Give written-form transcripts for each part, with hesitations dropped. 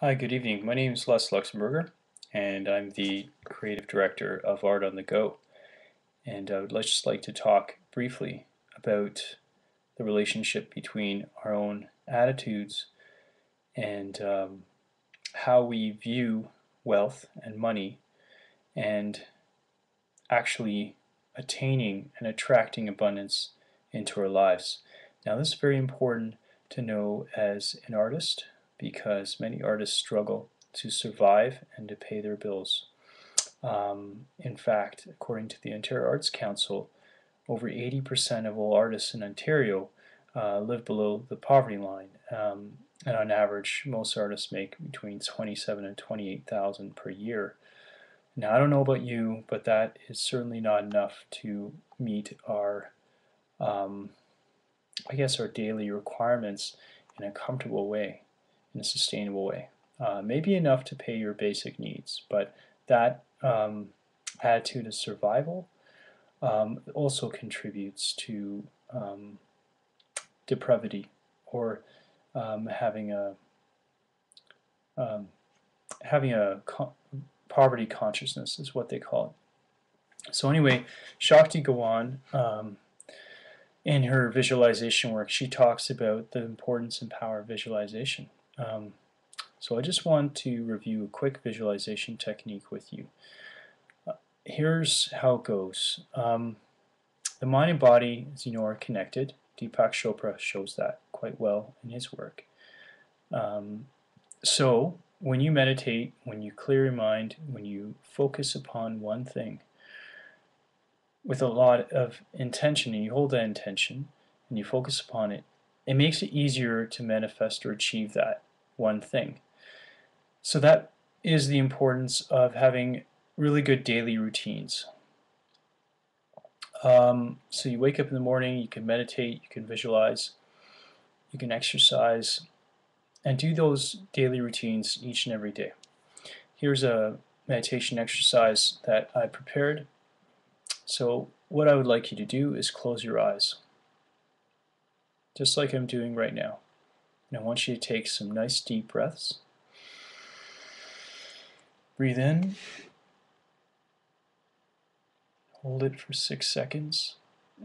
Hi, good evening. My name is Les Luxemburger, and I'm the creative director of Art on the Go. And I would just like to talk briefly about the relationship between our own attitudes and how we view wealth and money and actually attaining and attracting abundance into our lives. Now, this is very important to know as an artist because many artists struggle to survive and to pay their bills. In fact, according to the Ontario Arts Council, over 80% of all artists in Ontario live below the poverty line. And on average, most artists make between 27 and 28,000 per year. Now, I don't know about you, but that is certainly not enough to meet our, I guess, our daily requirements in a comfortable way, in a sustainable way. Maybe enough to pay your basic needs, but that attitude of survival also contributes to depravity or having a having a poverty consciousness is what they call it. So anyway, Shakti Gawan, in her visualization work, she talks about the importance and power of visualization. So I just want to review a quick visualization technique with you. Here's how it goes. The mind and body, as you know, are connected. Deepak Chopra shows that quite well in his work. So when you meditate, when you clear your mind, when you focus upon one thing with a lot of intention, and you hold that intention and you focus upon it, it makes it easier to manifest or achieve that one thing. So that is the importance of having really good daily routines. So you wake up in the morning, you can meditate, you can visualize, you can exercise, and do those daily routines each and every day. Here's a meditation exercise that I prepared. So what I would like you to do is close your eyes, just like I'm doing right now. And I want you to take some nice deep breaths. Breathe in, hold it for 6 seconds,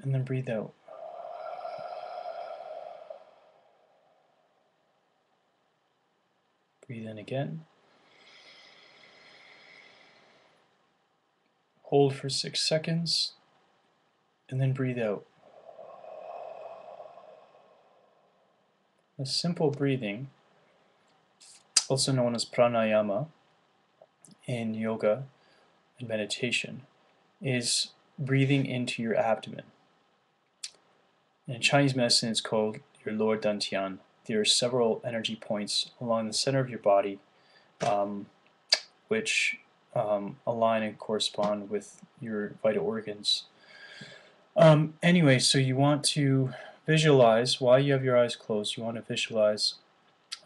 and then breathe out. Breathe in again. Hold for 6 seconds, and then breathe out. A simple breathing, also known as pranayama in yoga and meditation, is breathing into your abdomen. In Chinese medicine, it's called your lower dantian. There are several energy points along the center of your body which align and correspond with your vital organs. Anyway, so you want to visualize, while you have your eyes closed, you want to visualize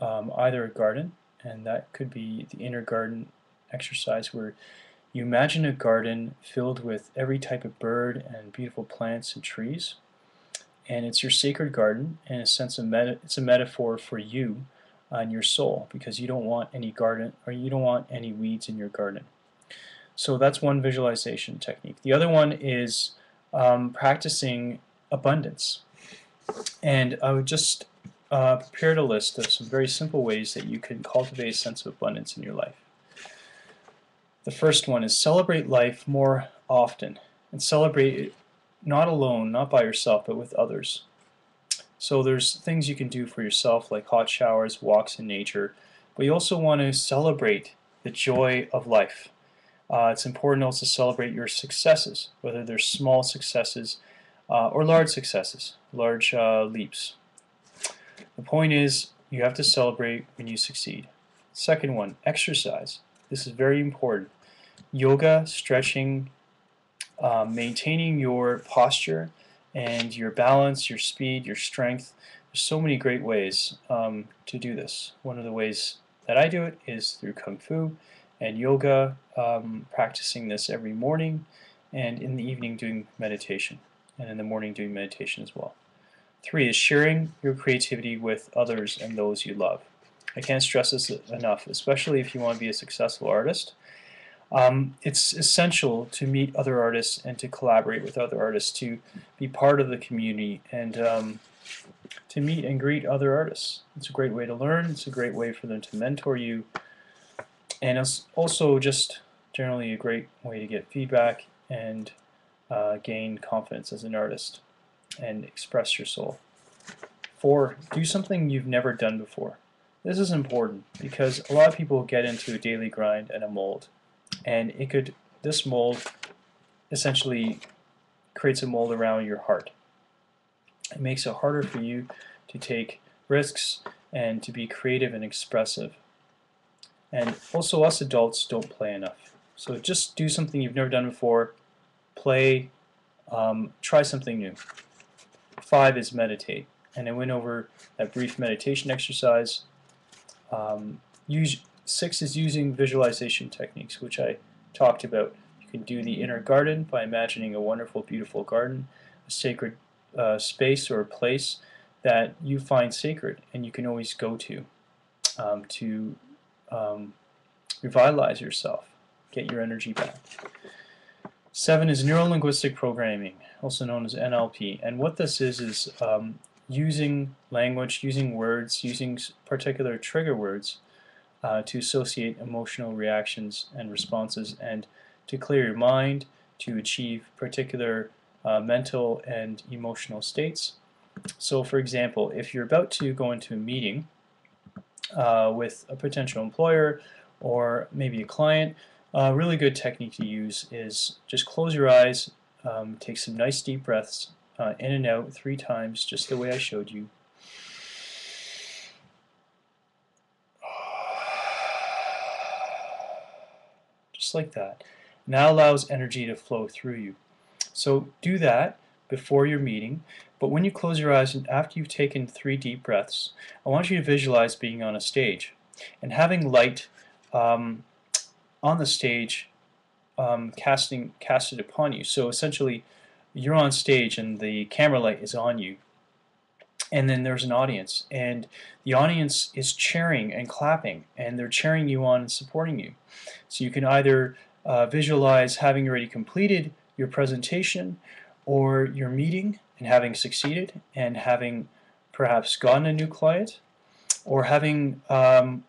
either a garden, and that could be the inner garden exercise where you imagine a garden filled with every type of bird and beautiful plants and trees, and it's your sacred garden. In a sense, it's a metaphor for you and your soul, because you don't want any garden, or you don't want any weeds in your garden. So that's one visualization technique. The other one is practicing abundance, and I would just prepared a list of some very simple ways that you can cultivate a sense of abundance in your life. The first one is celebrate life more often, and celebrate it not alone, not by yourself, but with others. So there's things you can do for yourself, like hot showers, walks in nature, but you also want to celebrate the joy of life. It's important also to celebrate your successes, whether they're small successes or large successes, large leaps. The point is, you have to celebrate when you succeed. Second one, exercise. This is very important. Yoga, stretching, maintaining your posture and your balance, your speed, your strength. There's so many great ways to do this. One of the ways that I do it is through Kung Fu and yoga, practicing this every morning, and in the evening doing meditation, and in the morning doing meditation as well. 3 is sharing your creativity with others and those you love. I can't stress this enough, especially if you want to be a successful artist. It's essential to meet other artists and to collaborate with other artists, to be part of the community, and to meet and greet other artists. It's a great way to learn. It's a great way for them to mentor you, and it's also just generally a great way to get feedback and gain confidence as an artist and express your soul. 4. Do something you've never done before. This is important because a lot of people get into a daily grind and a mold, and this mold essentially creates a mold around your heart. It makes it harder for you to take risks and to be creative and expressive. And also, us adults don't play enough. So just do something you've never done before. Play, try something new. 5 is meditate. And I went over that brief meditation exercise. 6 is using visualization techniques, which I talked about. You can do the inner garden by imagining a wonderful, beautiful garden, a sacred space or a place that you find sacred and you can always go to revitalize yourself, get your energy back. 7 is neuro-linguistic programming, also known as NLP. And what this is using language, using words, using particular trigger words to associate emotional reactions and responses and to clear your mind, to achieve particular mental and emotional states. So for example, if you're about to go into a meeting with a potential employer or maybe a client, a really good technique to use is just close your eyes, take some nice deep breaths in and out 3 times, just the way I showed you. Just like that. And that allows energy to flow through you. So do that before your meeting, but when you close your eyes and after you've taken 3 deep breaths, I want you to visualize being on a stage and having light on the stage casted upon you. So essentially you're on stage and the camera light is on you, and then there's an audience, and the audience is cheering and clapping, and they're cheering you on and supporting you. So you can either visualize having already completed your presentation or your meeting and having succeeded and having perhaps gotten a new client or having done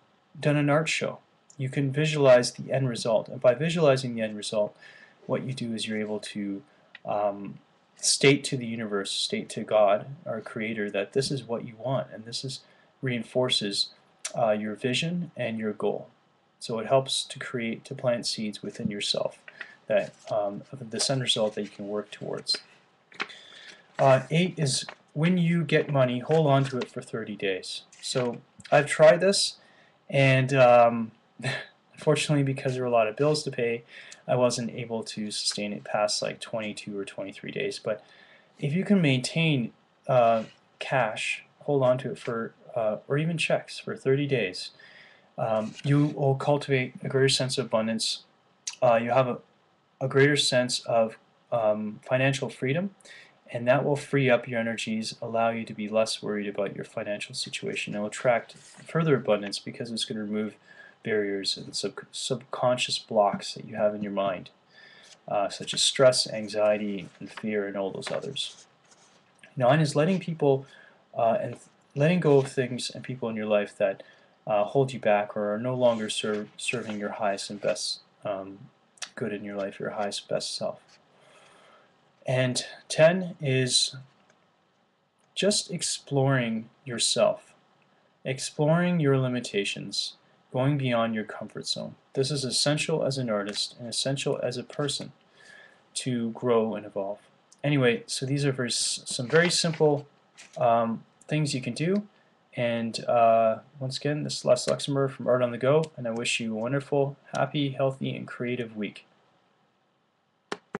an art show. You can visualize the end result, and by visualizing the end result, what you do is you're able to state to the universe, state to God, our Creator, that this is what you want, and this reinforces your vision and your goal. So it helps to plant seeds within yourself that this end result that you can work towards. 8 is when you get money, hold on to it for 30 days. So I've tried this, and unfortunately, because there were a lot of bills to pay, I wasn't able to sustain it past like 22 or 23 days. But if you can maintain cash, hold on to it for, or even checks for 30 days, you will cultivate a greater sense of abundance. You have a greater sense of financial freedom, and that will free up your energies, allow you to be less worried about your financial situation. It will attract further abundance because it's going to remove barriers and subconscious blocks that you have in your mind, such as stress, anxiety, and fear, and all those others. 9 is letting people and letting go of things and people in your life that hold you back or are no longer serving your highest and best good in your life, your highest best self. And 10 is just exploring yourself, exploring your limitations, going beyond your comfort zone. This is essential as an artist and essential as a person to grow and evolve. Anyway, so these are some very simple things you can do. And once again, this is Les Luxembourg from Art on the Go, and I wish you a wonderful, happy, healthy, and creative week.